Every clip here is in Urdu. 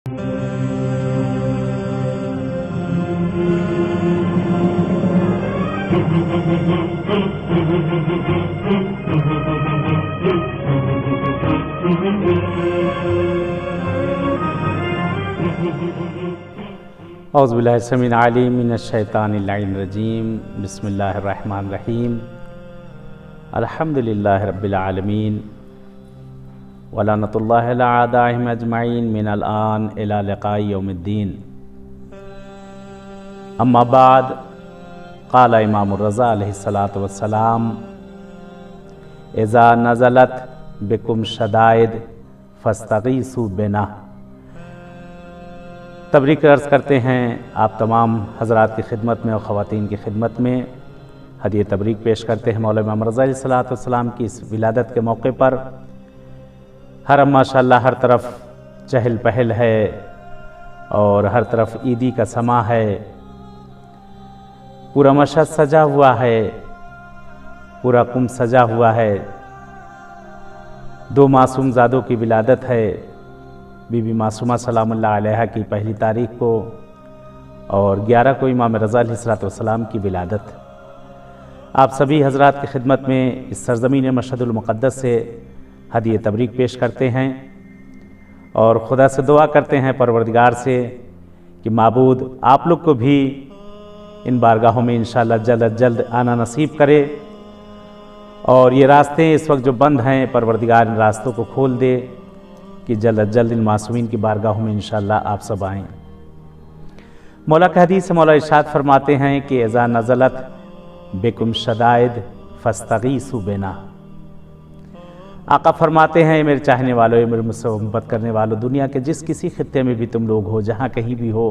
اعوذ باللہ السمیع العلیم من الشیطان اللعین الرجیم بسم اللہ الرحمن الرحیم الحمدللہ رب العالمین ولعنۃ اللہ علی اعدائہم اجمعین من الآن الی لقاء یوم الدین اما بعد قال امام الرضا علیہ الصلاۃ والسلام اذا نزلت بکم شدائد فاستغیثوا بنا۔ تبریک عرض کرتے ہیں آپ تمام حضرات کی خدمت میں اور خواتین کی خدمت میں ہدیہ تبریک پیش کرتے ہیں مولا امام رضا علیہ الصلاۃ والسلام کی اس ولادت کے موقع پر۔ حرم ماشاءاللہ ہر طرف چہل پہل ہے اور ہر طرف عیدی کا سما ہے، پورا مشہد سجا ہوا ہے، پورا کم سجا ہوا ہے۔ دو معصوم زادوں کی ولادت ہے، بی بی معصومہ سلام اللہ علیہا کی پہلی تاریخ کو اور 11 کو امام رضا علیہ السلام کی ولادت۔ آپ سبھی حضرات کی خدمت میں اس سرزمین مشہد المقدس سے ہدیہ تبریک پیش کرتے ہیں اور خدا سے دعا کرتے ہیں پروردگار سے کہ معبود آپ لوگ کو بھی ان بارگاہوں میں انشاءاللہ جلد از جلد آنا نصیب کرے، اور یہ راستے اس وقت جو بند ہیں پروردگار ان راستوں کو کھول دے کہ جلد از جلد ان معصومین کی بارگاہوں میں انشاءاللہ آپ سب آئیں۔ مولا کا حدیث سے مولا ارشاد فرماتے ہیں کہ اذا نزلت بکم شدائد فاستغیثوا بنا۔ آقا فرماتے ہیں میرے چاہنے والوں، میرے مجھ سے محبت کرنے والوں، دنیا کے جس کسی خطے میں بھی تم لوگ ہو، جہاں کہیں بھی ہو،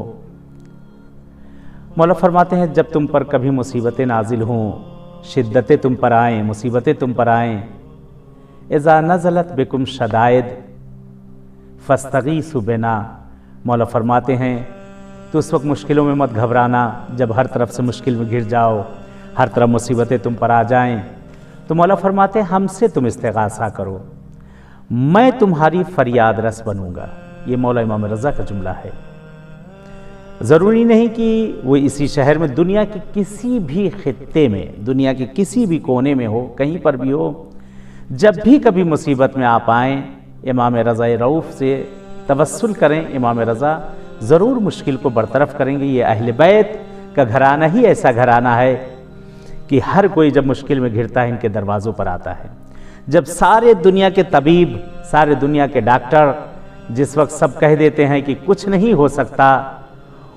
مولا فرماتے ہیں جب تم پر کبھی مصیبتیں نازل ہوں، شدتیں تم پر آئیں، مصیبتیں تم پر آئیں، اذا نزلت بکم شدائد فاستغیثوا بنا، مولا فرماتے ہیں تو اس وقت مشکلوں میں مت گھبرانا۔ جب ہر طرف سے مشکل میں گر جاؤ، ہر طرف مصیبتیں تم پر آ جائیں، تو مولا فرماتے ہیں ہم سے تم استغاثہ کرو، میں تمہاری فریاد رس بنوں گا۔ یہ مولا امام رضا کا جملہ ہے۔ ضروری نہیں کہ وہ اسی شہر میں، دنیا کے کسی بھی خطے میں، دنیا کے کسی بھی کونے میں ہو، کہیں پر بھی ہو، جب بھی کبھی مصیبت میں آپ آئیں، امام رضا رؤوف سے توسل کریں، امام رضا ضرور مشکل کو برطرف کریں گے۔ یہ اہل بیت کا گھرانہ ہی ایسا گھرانہ ہے کہ ہر کوئی جب مشکل میں گھرتا ہے ان کے دروازوں پر آتا ہے۔ جب سارے دنیا کے طبیب، سارے دنیا کے ڈاکٹر جس وقت سب کہہ دیتے ہیں کہ کچھ نہیں ہو سکتا،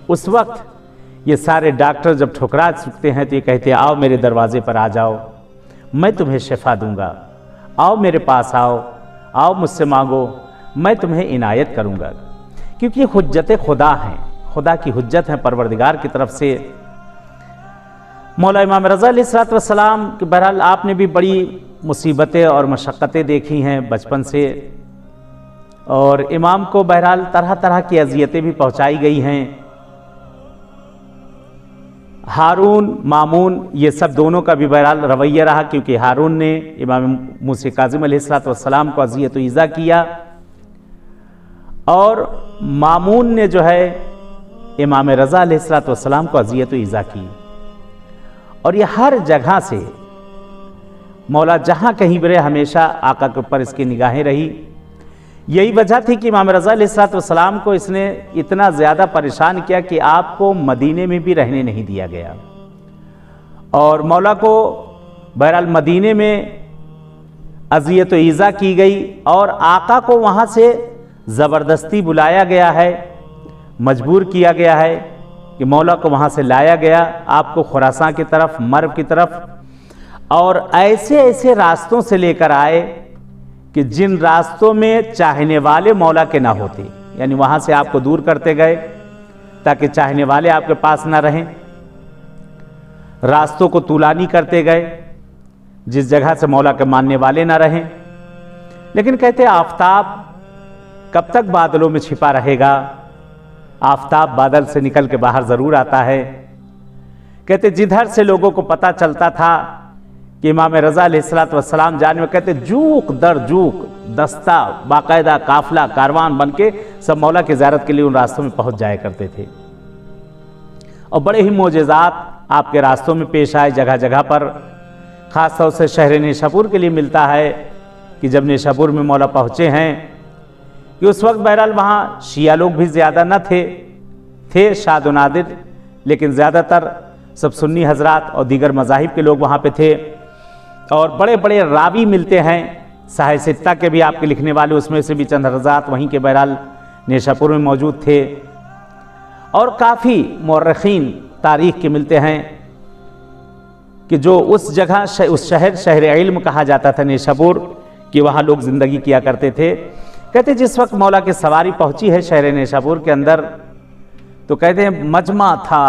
اس وقت یہ سارے ڈاکٹر جب ٹھکرا چکتے ہیں تو یہ کہتے ہیں آؤ میرے دروازے پر آ جاؤ، میں تمہیں شفا دوں گا، آؤ میرے پاس آؤ، آؤ مجھ سے مانگو، میں تمہیں عنایت کروں گا، کیونکہ یہ حجت خدا ہیں، خدا کی حجت ہیں پروردگار کی طرف سے۔ مولا امام رضا علیہ السلام کہ بہرحال آپ نے بھی بڑی مصیبتیں اور مشقتیں دیکھی ہیں بچپن سے، اور امام کو بہرحال طرح طرح کی اذیتیں بھی پہنچائی گئی ہیں۔ ہارون، مامون، یہ سب دونوں کا بھی بہرحال رویہ رہا، کیونکہ ہارون نے امام موسیٰ کاظم علیہ السلام کو اذیت و ایذا کیا، اور مامون نے جو ہے امام رضا علیہ السلام کو اذیت و ایذا کی۔ اور یہ ہر جگہ سے مولا جہاں کہیں بھی رہے ہمیشہ آقا کے اوپر اس کی نگاہیں رہی۔ یہی وجہ تھی کہ امام رضا علیہ السلام کو اس نے اتنا زیادہ پریشان کیا کہ آپ کو مدینے میں بھی رہنے نہیں دیا گیا، اور مولا کو بہرحال مدینے میں اذیت و ایذا کی گئی، اور آقا کو وہاں سے زبردستی بلایا گیا ہے، مجبور کیا گیا ہے کہ مولا کو وہاں سے لایا گیا آپ کو خراساں کی طرف، مرو کی طرف، اور ایسے ایسے راستوں سے لے کر آئے کہ جن راستوں میں چاہنے والے مولا کے نہ ہوتے، یعنی وہاں سے آپ کو دور کرتے گئے تاکہ چاہنے والے آپ کے پاس نہ رہیں، راستوں کو طولانی کرتے گئے جس جگہ سے مولا کے ماننے والے نہ رہیں۔ لیکن کہتے آفتاب کب تک بادلوں میں چھپا رہے گا؟ آفتاب بادل سے نکل کے باہر ضرور آتا ہے۔ کہتے جدھر سے لوگوں کو پتہ چلتا تھا کہ امام رضا علیہ الصلوۃ والسلام جانے میں کہتے جوق در جوق دستہ باقاعدہ قافلہ کاروان بن کے سب مولا کی زیارت کے لیے ان راستوں میں پہنچ جایا کرتے تھے، اور بڑے ہی معجزات آپ کے راستوں میں پیش آئے جگہ جگہ پر۔ خاص طور سے شہر نیشاپور کے لیے ملتا ہے کہ جب نیشاپور میں مولا پہنچے ہیں کہ اس وقت بہرحال وہاں شیعہ لوگ بھی زیادہ نہ تھے شاد و نادر، لیکن زیادہ تر سب سنی حضرات اور دیگر مذاہب کے لوگ وہاں پہ تھے، اور بڑے بڑے راوی ملتے ہیں صحیح ستہ کے بھی آپ کے لکھنے والے، اس میں سے بھی چند حضرات وہیں کے بہرحال نیشاپور میں موجود تھے، اور کافی مورخین تاریخ کے ملتے ہیں کہ جو اس جگہ اس شہر علم کہا جاتا تھا نیشاپور، کہ وہاں لوگ زندگی کیا کرتے تھے۔ کہتے جس وقت مولا کی سواری پہنچی ہے شہر نیشاپور کے اندر تو کہتے ہیں مجمع تھا،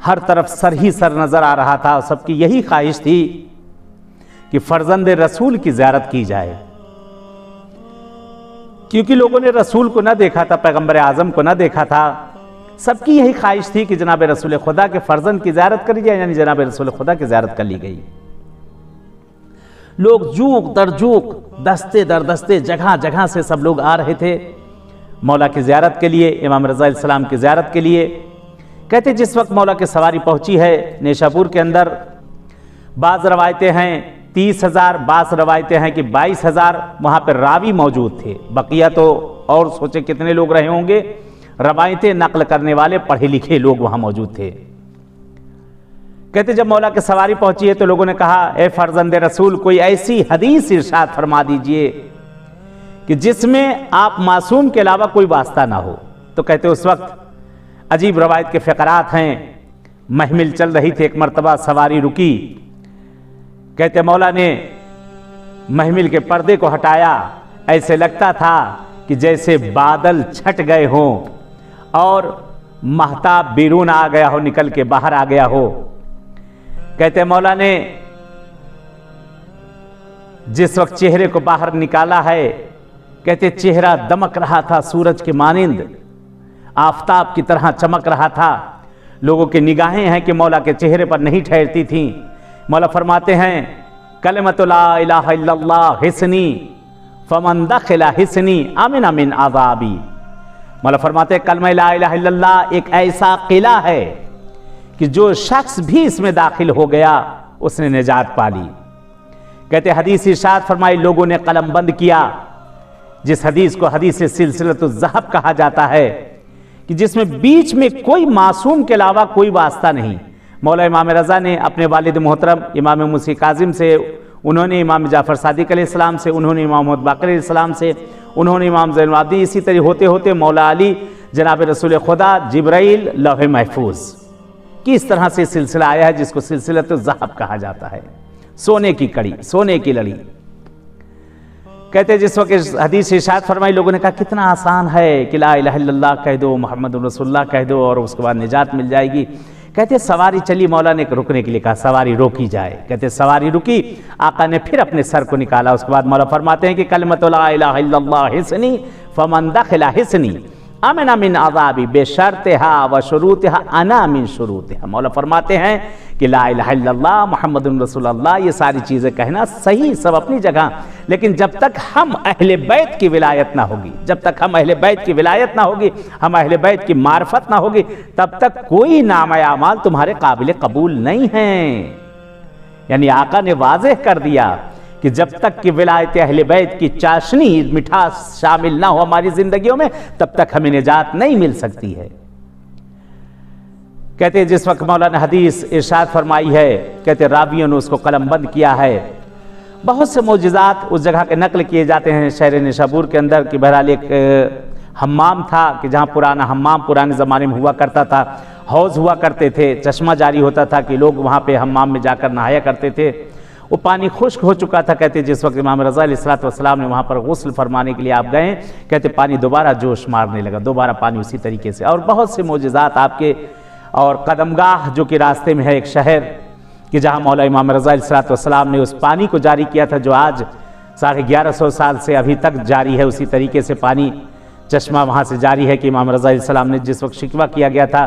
ہر طرف سر ہی سر نظر آ رہا تھا، اور سب کی یہی خواہش تھی کہ فرزند رسول کی زیارت کی جائے، کیونکہ لوگوں نے رسول کو نہ دیکھا تھا، پیغمبر اعظم کو نہ دیکھا تھا، سب کی یہی خواہش تھی کہ جناب رسول خدا کے فرزند کی زیارت کری جائے، یعنی جناب رسول خدا کی زیارت کر لی گئی۔ لوگ جوق در جوق دستے در دستے جگہ جگہ سے سب لوگ آ رہے تھے مولا کی زیارت کے لیے، امام رضا علیہ السلام کی زیارت کے لیے۔ کہتے جس وقت مولا کی سواری پہنچی ہے نیشاپور کے اندر، بعض روایتیں ہیں 30,000، بعض روایتیں ہیں کہ 22,000 وہاں پر راوی موجود تھے، بقیہ تو اور سوچے کتنے لوگ رہے ہوں گے، روایتیں نقل کرنے والے پڑھے لکھے لوگ وہاں موجود تھے۔ کہتے جب مولا کی سواری پہنچی ہے تو لوگوں نے کہا اے فرزند رسول کوئی ایسی حدیث ارشاد فرما دیجئے کہ جس میں آپ معصوم کے علاوہ کوئی واسطہ نہ ہو۔ تو کہتے اس وقت عجیب روایت کے فقرات ہیں، محمل چل رہی تھی، ایک مرتبہ سواری رکی، کہتے مولا نے محمل کے پردے کو ہٹایا، ایسے لگتا تھا کہ جیسے بادل چھٹ گئے ہوں اور مہتاب بیرون آ گیا ہو، نکل کے باہر آ گیا ہو۔ کہتے مولا نے جس وقت چہرے کو باہر نکالا ہے، کہتے چہرہ دمک رہا تھا سورج کے مانند، آفتاب کی طرح چمک رہا تھا۔ لوگوں کی نگاہیں ہیں کہ مولا کے چہرے پر نہیں ٹھہرتی تھیں۔ مولا فرماتے ہیں کلمۃ لا الہ الا اللہ حسنی فمن دخل حسنی امن من عذابی۔ مولا فرماتے ہیں کلمہ لا الہ الا اللہ ایک ایسا قلعہ ہے کہ جو شخص بھی اس میں داخل ہو گیا اس نے نجات پا لی۔ کہتے حدیث ارشاد فرمائی لوگوں نے قلم بند کیا، جس حدیث کو حدیث سلسلۃ الذہب کہا جاتا ہے، کہ جس میں بیچ میں کوئی معصوم کے علاوہ کوئی واسطہ نہیں۔ مولا امام رضا نے اپنے والد محترم امام موسی کاظم سے، انہوں نے امام جعفر صادق علیہ السلام سے، انہوں نے امام محمد باقر علیہ السلام سے، انہوں نے امام زین العابدین، اسی طرح ہوتے ہوتے مولا علی، جناب رسول خدا، جبرائیل، لوح محفوظ، کس طرح سے سلسلہ آیا ہے جس کو سلسلۃ الذہب کہا جاتا ہے، سونے کی کڑی، سونے کی لڑی۔ کہتے جس وقت حدیث ارشاد فرمائی لوگوں نے کہا کتنا آسان ہے کہ لا الہ الا اللہ کہہ دو، محمد رسول اللہ کہہ دو اور اس کے بعد نجات مل جائے گی۔ کہتے سواری چلی، مولا نے رکنے کے لیے کہا سواری روکی جائے۔ کہتے سواری رکی، آقا نے پھر اپنے سر کو نکالا، اس کے بعد مولا فرماتے ہیں کہ کلمۃ لا الہ الا اللہ حسنی فمن دخل حسنی امن من عذابی بشرطها وشروطها انا من شروطها۔ مولا فرماتے ہیں کہ لا الہ الا اللہ محمد رسول اللہ، یہ ساری چیزیں کہنا صحیح سب اپنی جگہ، لیکن جب تک ہم اہل بیت کی ولایت نہ ہوگی، جب تک ہم اہل بیت کی ولایت نہ ہوگی، ہم اہل بیت کی معرفت نہ ہوگی، تب تک کوئی نام اعمال تمہارے قابل قبول نہیں ہیں۔ یعنی آقا نے واضح کر دیا کہ جب تک کہ ولایت اہل بیت کی چاشنی مٹھاس شامل نہ ہو ہماری زندگیوں میں، تب تک ہمیں نجات نہیں مل سکتی ہے۔ کہتے ہیں جس وقت مولانا حدیث ارشاد فرمائی ہے، کہتے راویوں نے اس کو قلم بند کیا ہے۔ بہت سے معجزات اس جگہ کے نقل کیے جاتے ہیں شہر نیشاپور کے اندر، کہ بہرحال ایک حمام تھا کہ جہاں پرانا حمام پرانے زمانے میں ہوا کرتا تھا، حوض ہوا کرتے تھے، چشمہ جاری ہوتا تھا کہ لوگ وہاں پہ حمام میں جا کر نہایا کرتے تھے، وہ پانی خشک ہو چکا تھا۔ کہتے جس وقت امام رضا علیہ السلام نے وہاں پر غسل فرمانے کے لیے آپ گئے، کہتے پانی دوبارہ جوش مارنے لگا، دوبارہ پانی اسی طریقے سے۔ اور بہت سے معجزات آپ کے، اور قدمگاہ جو کہ راستے میں ہے ایک شہر، کہ جہاں مولا امام رضا علیہ السلام نے اس پانی کو جاری کیا تھا جو آج 1150 سال سے ابھی تک جاری ہے، اسی طریقے سے پانی چشمہ وہاں سے جاری ہے، کہ امام رضا علیہ السلام نے جس وقت شکوہ کیا گیا تھا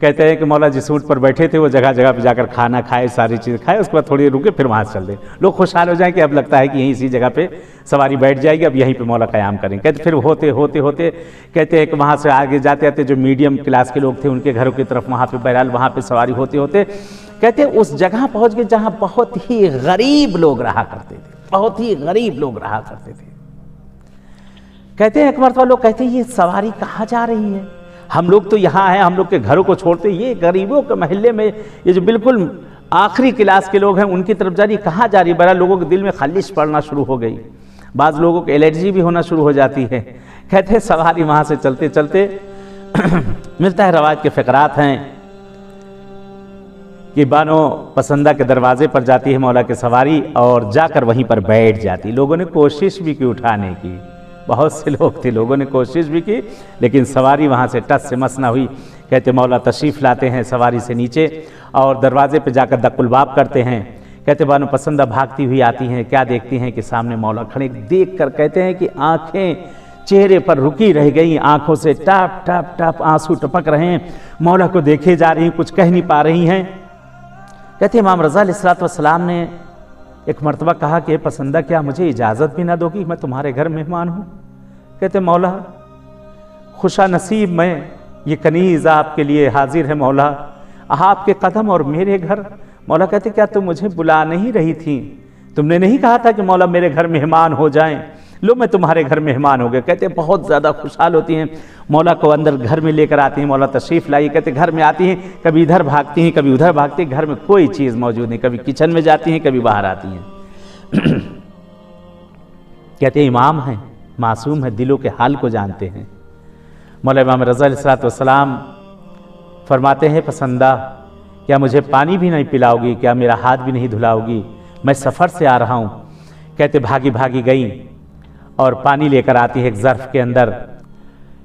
کہتے ہیں کہ مولا جس اونٹ پر بیٹھے تھے وہ جگہ جگہ پہ جا کر کھانا کھائے، ساری چیز کھائے، اس کے بعد تھوڑی دیر رکے پھر وہاں سے چل دیں، لوگ خوشحال ہو جائیں کہ اب لگتا ہے کہ یہیں اسی جگہ پہ سواری بیٹھ جائے گی، اب یہیں پہ مولا قیام کریں۔ کہتے پھر ہوتے ہوتے ہوتے کہتے ہیں کہ وہاں سے آگے جاتے آتے جو میڈیم کلاس کے لوگ تھے ان کے گھروں کی طرف وہاں پہ بہرحال وہاں پہ سواری ہوتے ہوتے کہتے ہیں اس جگہ پہنچ گئے جہاں بہت ہی غریب لوگ رہا کرتے تھے، بہت ہی غریب لوگ رہا کرتے تھے۔ کہتے ہیں ایک مرتبہ لوگ کہتے ہیں یہ سواری کہاں جا رہی ہے؟ ہم لوگ تو یہاں ہیں، ہم لوگ کے گھروں کو چھوڑتے، یہ غریبوں کے محلے میں یہ جو بالکل آخری کلاس کے لوگ ہیں ان کی طرف جا رہی، کہاں جا رہی؟ بہرحال لوگوں کے دل میں خلش پڑنا شروع ہو گئی، بعض لوگوں کو الرجی بھی ہونا شروع ہو جاتی ہے۔ کہتے ہیں سواری وہاں سے چلتے چلتے ملتا ہے روایت کے فقرات ہیں کہ بانو پسندہ کے دروازے پر جاتی ہے مولا کی سواری اور جا کر وہیں پر بیٹھ جاتی۔ لوگوں نے کوشش بھی کی اٹھانے کی، بہت سے لوگ تھے، لوگوں نے کوشش بھی کی لیکن سواری وہاں سے ٹس سے مس نہ ہوئی۔ کہتے مولا تشریف لاتے ہیں سواری سے نیچے اور دروازے پہ جا کر دق الباب کرتے ہیں۔ کہتے بانو پسندہ بھاگتی ہوئی آتی ہیں، کیا دیکھتی ہیں کہ سامنے مولا کھڑے، دیکھ کر کہتے ہیں کہ آنکھیں چہرے پر رکی رہ گئیں، آنکھوں سے ٹپ ٹپ ٹپ آنسو ٹپک رہے ہیں، مولا کو دیکھے جا رہی ہیں، کچھ کہہ نہیں پا رہی ہیں۔ کہتے امام رضا علیہ السلام نے ایک مرتبہ کہا کہ پسندہ کیا مجھے اجازت بھی نہ دو گی، میں تمہارے گھر مہمان ہوں؟ کہتے مولا خوشا نصیب میں، یہ کنیز آپ کے لیے حاضر ہے مولا، آپ کے قدم اور میرے گھر۔ مولا کہتے کیا تم مجھے بلا نہیں رہی تھی؟ تم نے نہیں کہا تھا کہ مولا میرے گھر مہمان ہو جائیں؟ لو میں تمہارے گھر مہمان ہو گئے۔ کہتے بہت زیادہ خوشحال ہوتی ہیں، مولا کو اندر گھر میں لے کر آتی ہیں، مولا تشریف لائیے۔ کہتے گھر میں آتی ہیں، کبھی ادھر بھاگتی ہیں کبھی ادھر بھاگتی ہیں، گھر میں کوئی چیز موجود نہیں، کبھی کچن میں جاتی ہیں کبھی باہر آتی ہیں۔ کہتے امام ہیں، معصوم ہے، دلوں کے حال کو جانتے ہیں۔ مولا امام رضا علیہ السلام فرماتے ہیں پسندہ کیا مجھے پانی بھی نہیں پلاؤ گی؟ کیا میرا ہاتھ بھی نہیں دھلاؤ گی؟ میں سفر سے آ رہا ہوں۔ کہتے بھاگی بھاگی گئیں اور پانی لے کر آتی ہے، ایک ظرف کے اندر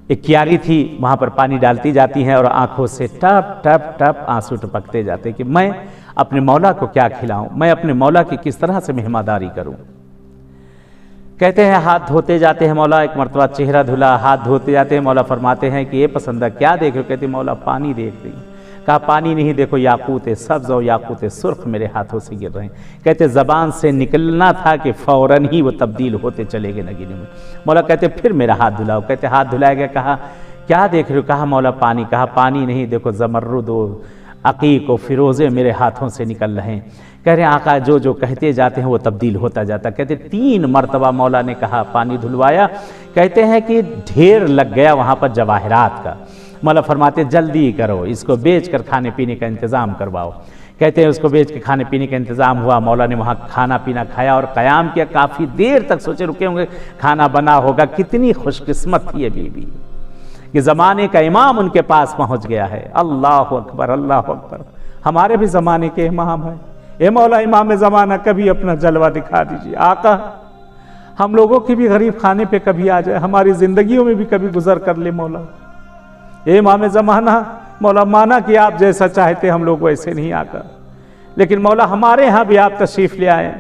ایک کیاری تھی، وہاں پر پانی ڈالتی جاتی ہیں اور آنکھوں سے ٹپ ٹپ ٹپ آنسو ٹپکتے جاتے کہ میں اپنے مولا کو کیا کھلاؤں، میں اپنے مولا کی کس طرح سے مہمانداری کروں۔ کہتے ہیں ہاتھ دھوتے جاتے ہیں مولا، ایک مرتبہ چہرہ دھلا، ہاتھ دھوتے جاتے ہیں، مولا فرماتے ہیں کہ یہ پسندہ کیا دیکھ رہے ہو؟ کہتے مولا پانی دیکھ رہی ہوں۔ کہا پانی نہیں، دیکھو یاقوت سبز اور یاقوت سرخ میرے ہاتھوں سے گر رہے ہیں۔ کہتے زبان سے نکلنا تھا کہ فوراً ہی وہ تبدیل ہوتے چلے گئے نگینے میں۔ مولا کہتے پھر میرا ہاتھ دھلاؤ۔ کہتے ہاتھ دھلایا گیا، کہا کیا دیکھ رہے ہو؟ کہا مولا پانی۔ کہا پانی نہیں، دیکھو زمرد و عقیق و فیروزے میرے ہاتھوں سے نکل رہے ہیں۔ کہہ رہے ہیں آقا جو کہتے جاتے ہیں وہ تبدیل ہوتا جاتا۔ کہتے 3 مرتبہ مولا نے کہا پانی دھلوایا، کہتے ہیں کہ ڈھیر لگ گیا وہاں پر جواہرات کا۔ مولا فرماتے جلدی کرو، اس کو بیچ کر کھانے پینے کا انتظام کرواؤ۔ کہتے ہیں اس کو بیچ کے کھانے پینے کا انتظام ہوا، مولا نے وہاں کھانا پینا کھایا اور قیام کیا، کافی دیر تک سوچے رکے ہوں گے کھانا بنا ہوگا۔ کتنی خوش قسمت تھی یہ بی بی کہ زمانے کا امام ان کے پاس پہنچ گیا ہے۔ اللہ اکبر اللہ اکبر، ہمارے بھی زمانے کے امام ہیں۔ اے مولا امام زمانہ کبھی اپنا جلوہ دکھا دیجیے۔ آقا ہم لوگوں کی بھی غریب خانے پہ کبھی آ جائے، ہماری زندگیوں میں بھی کبھی گزر کر لے مولا۔ اے امام زمانہ مولا مانا کہ آپ جیسا چاہتے ہم لوگ ویسے نہیں آقا، لیکن مولا ہمارے ہاں بھی آپ تشریف لے آئے۔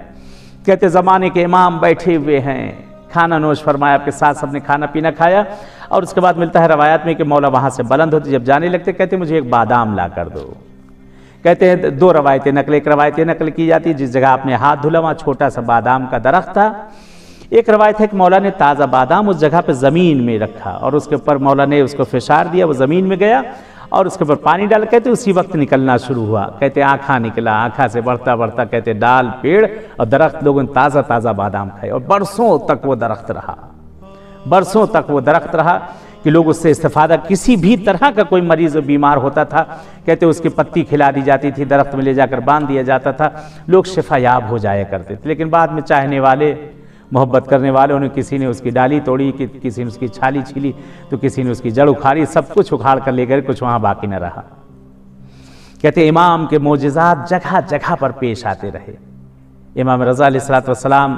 کہتے زمانے کے امام بیٹھے ہوئے ہیں، کھانا نوش فرمایا، آپ کے ساتھ سب نے کھانا پینا کھایا اور اس کے بعد ملتا ہے روایات میں کہ مولا وہاں سے بلند ہوتے جب جانے لگتے کہتے مجھے ایک بادام لا کر دو۔ کہتے ہیں 2 روایتیں نقل، ایک روایت نقل کی جاتی جس جگہ آپ نے ہاتھ دھلا وہاں چھوٹا سا بادام کا درخت تھا۔ ایک روایت ہے کہ مولا نے تازہ بادام اس جگہ پہ زمین میں رکھا اور اس کے اوپر مولا نے اس کو فشار دیا، وہ زمین میں گیا اور اس کے اوپر پانی ڈال، کہتے اسی وقت نکلنا شروع ہوا۔ کہتے آنکھا نکلا، آنکھا سے بڑھتا بڑھتا کہتے ڈال پیڑ اور درخت، لوگوں نے تازہ تازہ بادام کھائے اور برسوں تک وہ درخت رہا، برسوں تک وہ درخت رہا کہ لوگ اس سے استفادہ، کسی بھی طرح کا کوئی مریض بیمار ہوتا تھا کہتے اس کی پتی کھلا دی جاتی تھی، درخت میں لے جا کر باندھ دیا جاتا تھا، لوگ شفا یاب ہو جایا کرتے تھے۔ لیکن بعد میں چاہنے والے، محبت کرنے والوں نے، کسی نے اس کی ڈالی توڑی، کسی نے اس کی چھالی چھیلی تو کسی نے اس کی جڑ اکھاڑی، سب کچھ اکھاڑ کر لے گئے، کچھ وہاں باقی نہ رہا۔ کہتے امام کے معجزات جگہ جگہ پر پیش آتے رہے۔ امام رضا علیہ السلام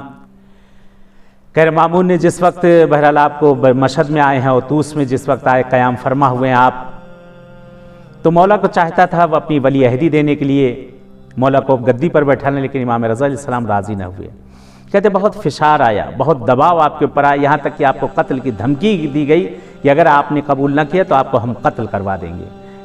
کہہ رہے مامون نے جس وقت بہرحال آپ کو مشہد میں آئے ہیں اور طوس میں جس وقت آئے قیام فرما ہوئے ہیں آپ، تو مولا کو چاہتا تھا وہ اپنی ولی عہدی دینے کے لیے مولا کو گدی پر بیٹھانا، لیکن امام رضا علیہ السلام راضی نہ ہوئے۔ کہتے بہت فشار آیا، بہت دباؤ آپ کے اوپر آیا، یہاں تک کہ آپ کو قتل کی دھمکی دی گئی کہ اگر آپ نے قبول نہ کیا تو آپ کو ہم قتل کروا دیں گے۔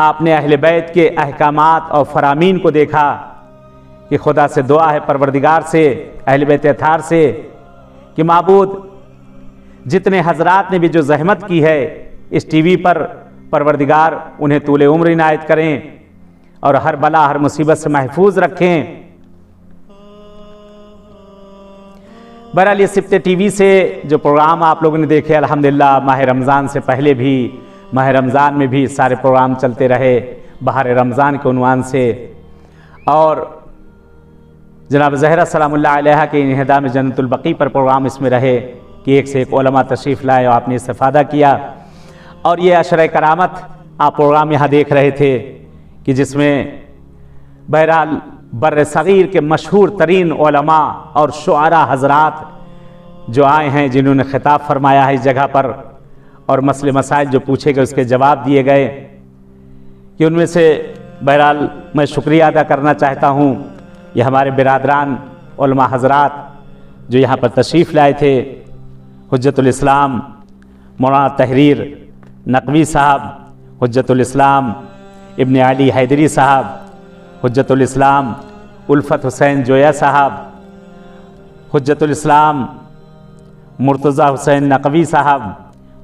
آپ نے اہل بیت کے احکامات اور فرامین کو دیکھا کہ خدا سے دعا ہے، پروردگار سے، اہل بیت اطہار سے، کہ معبود جتنے حضرات نے بھی جو زحمت کی ہے اس ٹی وی پر، پروردگار انہیں طول عمر عنایت کریں اور ہر بلا ہر مصیبت سے محفوظ رکھیں۔ بہرحال یہ سبت ٹی وی سے جو پروگرام آپ لوگوں نے دیکھے، الحمدللہ ماہ رمضان سے پہلے بھی، ماہ رمضان میں بھی سارے پروگرام چلتے رہے بہار رمضان کے عنوان سے، اور جناب زہرہ سلام اللہ علیہ کے انہدام جنت البقیع پر پروگرام اس میں رہے کہ ایک سے ایک علماء تشریف لائے اور آپ نے استفادہ کیا، اور یہ عشرہ کرامت آپ پروگرام یہاں دیکھ رہے تھے کہ جس میں بہرحال بر صغیر کے مشہور ترین علماء اور شعراء حضرات جو آئے ہیں، جنہوں نے خطاب فرمایا ہے اس جگہ پر، اور مسئلے مسائل جو پوچھے گئے اس کے جواب دیے گئے، کہ ان میں سے بہرحال میں شکریہ ادا کرنا چاہتا ہوں یہ ہمارے برادران علماء حضرات جو یہاں پر تشریف لائے تھے، حجت الاسلام مولانا تحریر نقوی صاحب، حجت الاسلام ابن علی حیدری صاحب، حجت الاسلام الفت حسین جویا صاحب، حجت الاسلام مرتضی حسین نقوی صاحب،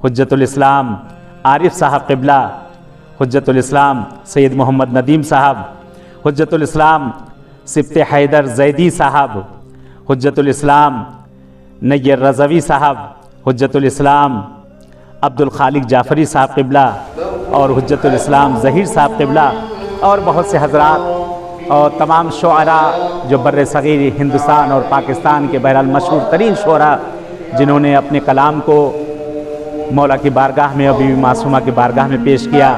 حجت الاسلام عارف صاحب قبلہ، حجت الاسلام سید محمد ندیم صاحب، حجت الاسلام سبت حیدر زیدی صاحب، حجت الاسلام نیر رضوی صاحب، حجت الاسلام عبد الخالق جعفری صاحب قبلہ، اور حجت الاسلام ظہیر صاحب قبلہ، اور بہت سے حضرات اور تمام شعراء جو بر صغیر ہندوستان اور پاکستان کے بہرحال مشہور ترین شعراء جنہوں نے اپنے کلام کو مولا کی بارگاہ میں اور بی بی معصومہ کی بارگاہ میں پیش کیا،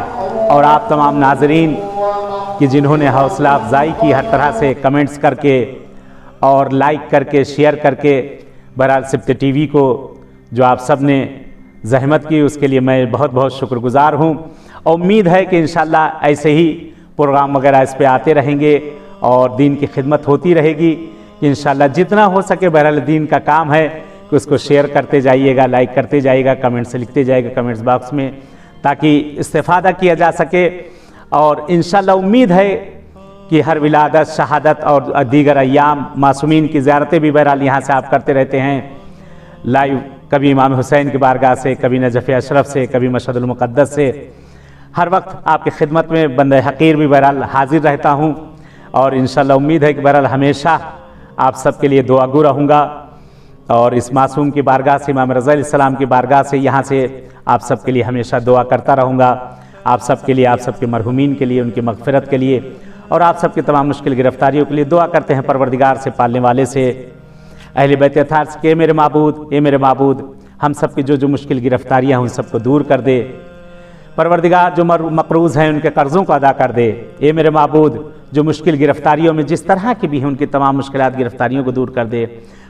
اور آپ تمام ناظرین کہ جنہوں نے حوصلہ افزائی کی ہر طرح سے کمنٹس کر کے اور لائک کر کے شیئر کر کے، بہرحال سبت ٹی وی کو جو آپ سب نے زحمت کی اس کے لیے میں بہت بہت شکر گزار ہوں، اور امید ہے کہ انشاءاللہ ایسے ہی پروگرام وغیرہ اس پہ آتے رہیں گے اور دین کی خدمت ہوتی رہے گی، کہ انشاءاللہ جتنا ہو سکے بہرحال دین کا کام ہے کہ اس کو شیئر کرتے جائیے گا، لائک کرتے جائیے گا، کمنٹس لکھتے جائیے گا کمنٹس باکس میں، تاکہ استفادہ کیا جا سکے، اور انشاءاللہ امید ہے کہ ہر ولادت، شہادت اور دیگر ایام معصومین کی زیارتیں بھی بہرحال یہاں سے آپ کرتے رہتے ہیں لائیو، کبھی امام حسین کی بارگاہ سے، کبھی نجف اشرف سے، کبھی مشہد المقدس سے، ہر وقت آپ کی خدمت میں بندہ حقیر بھی بہرحال حاضر رہتا ہوں، اور انشاءاللہ امید ہے کہ بہرحال ہمیشہ آپ سب کے لیے دعا گو رہوں گا، اور اس معصوم کی بارگاہ سے، امام رضا علیہ السلام کی بارگاہ سے یہاں سے آپ سب کے لیے ہمیشہ دعا کرتا رہوں گا، آپ سب کے لیے، آپ سب کے مرحومین کے لیے، ان کی مغفرت کے لیے، اور آپ سب کی تمام مشکل گرفتاریوں کے لیے دعا کرتے ہیں پروردگار سے، پالنے والے سے، اہل بیت اطہار سے کہ اے میرے معبود، اے میرے معبود، ہم سب کی جو مشکل گرفتاریاں ہیں ان سب کو دور کر دے، پروردگار جو مقروض ہیں ان کے قرضوں کو ادا کر دے، اے میرے معبود جو مشکل گرفتاریوں میں جس طرح کی بھی ہیں ان کی تمام مشکلات گرفتاریوں کو دور کر دے،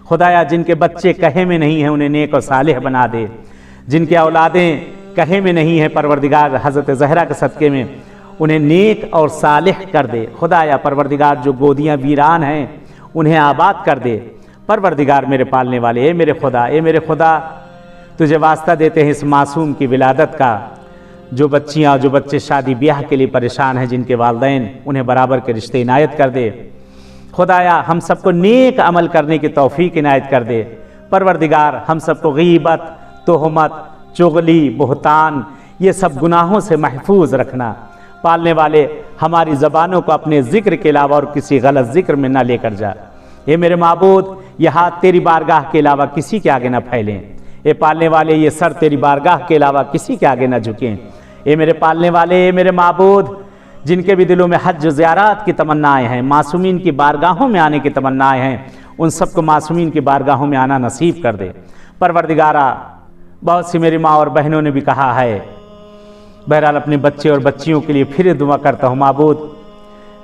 خدایا جن کے بچے کہے میں نہیں ہیں انہیں نیک اور صالح بنا دے، جن کے اولادیں کہے میں نہیں ہیں پروردگار حضرت زہرہ کے صدقے میں انہیں نیک اور صالح کر دے، خدایا پروردگار جو گودیاں ویران ہیں انہیں آباد کر دے، پروردگار میرے پالنے والے، اے میرے خدا تجھے واسطہ دیتے ہیں اس معصوم کی ولادت کا، جو بچیاں جو بچے شادی بیاہ کے لیے پریشان ہیں، جن کے والدین انہیں برابر کے رشتے عنایت کر دے، خدایا ہم سب کو نیک عمل کرنے کی توفیق عنایت کر دے، پروردگار ہم سب کو غیبت، تہمت، چغلی، بہتان یہ سب گناہوں سے محفوظ رکھنا، پالنے والے ہماری زبانوں کو اپنے ذکر کے علاوہ اور کسی غلط ذکر میں نہ لے کر جا، اے میرے معبود یہ ہاتھ تیری بارگاہ کے علاوہ کسی کے آگے نہ پھیلیں، اے پالنے والے یہ سر تیری بارگاہ کے علاوہ کسی کے آگے نہ جھکیں، اے میرے پالنے والے، اے میرے معبود جن کے بھی دلوں میں حج و زیارات کی تمنائیں ہیں، معصومین کی بارگاہوں میں آنے کی تمنائیں ہیں، ان سب کو معصومین کی بارگاہوں میں آنا نصیب کر دے، پروردگارہ بہت سی میری ماں اور بہنوں نے بھی کہا ہے، بہرحال اپنے بچے اور بچیوں کے لیے پھر دعا کرتا ہوں معبود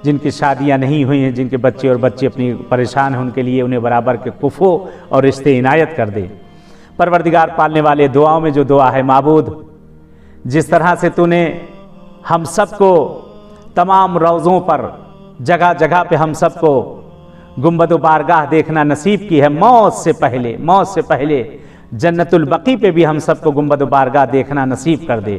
جن کی شادیاں نہیں ہوئی ہیں، جن کے بچے اور بچی اپنی پریشان ہیں، ان کے لیے انہیں برابر کے کفو اور رشتے عنایت کر دے، پروردگار پالنے والے دعاؤں میں جو دعا ہے معبود جس طرح سے تو نے ہم سب کو تمام روضوں پر جگہ جگہ پہ ہم سب کو گنبد و بارگاہ دیکھنا نصیب کی ہے، موت سے پہلے جنت البقیع پہ بھی ہم سب کو گنبد و بارگاہ دیکھنا نصیب کر دے،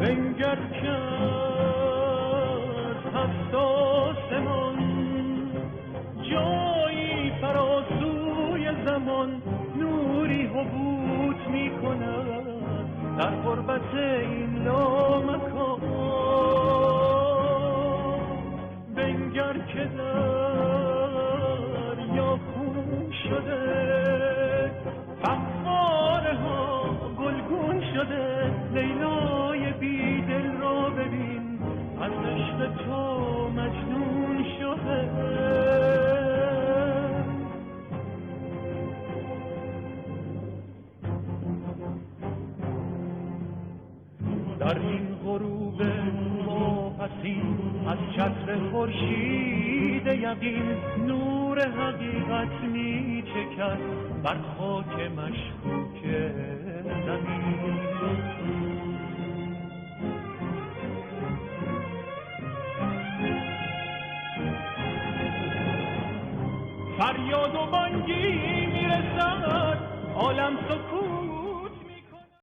بنگر کرد هفت آسمان، جایی فراسوی زمان، نوری حبوط می کند در غربت این لامکان. بنگر که دریا خون شده، فواره ها گلگون شده، لیلای بی دل را ببین از عشق تو مجنون شده. در این غروب واپسین از چتر خورشید یقین نور حقیقت می چکد بر خاک مشکوک زمین. فریاد و بانگی میرسد، عالم سکوت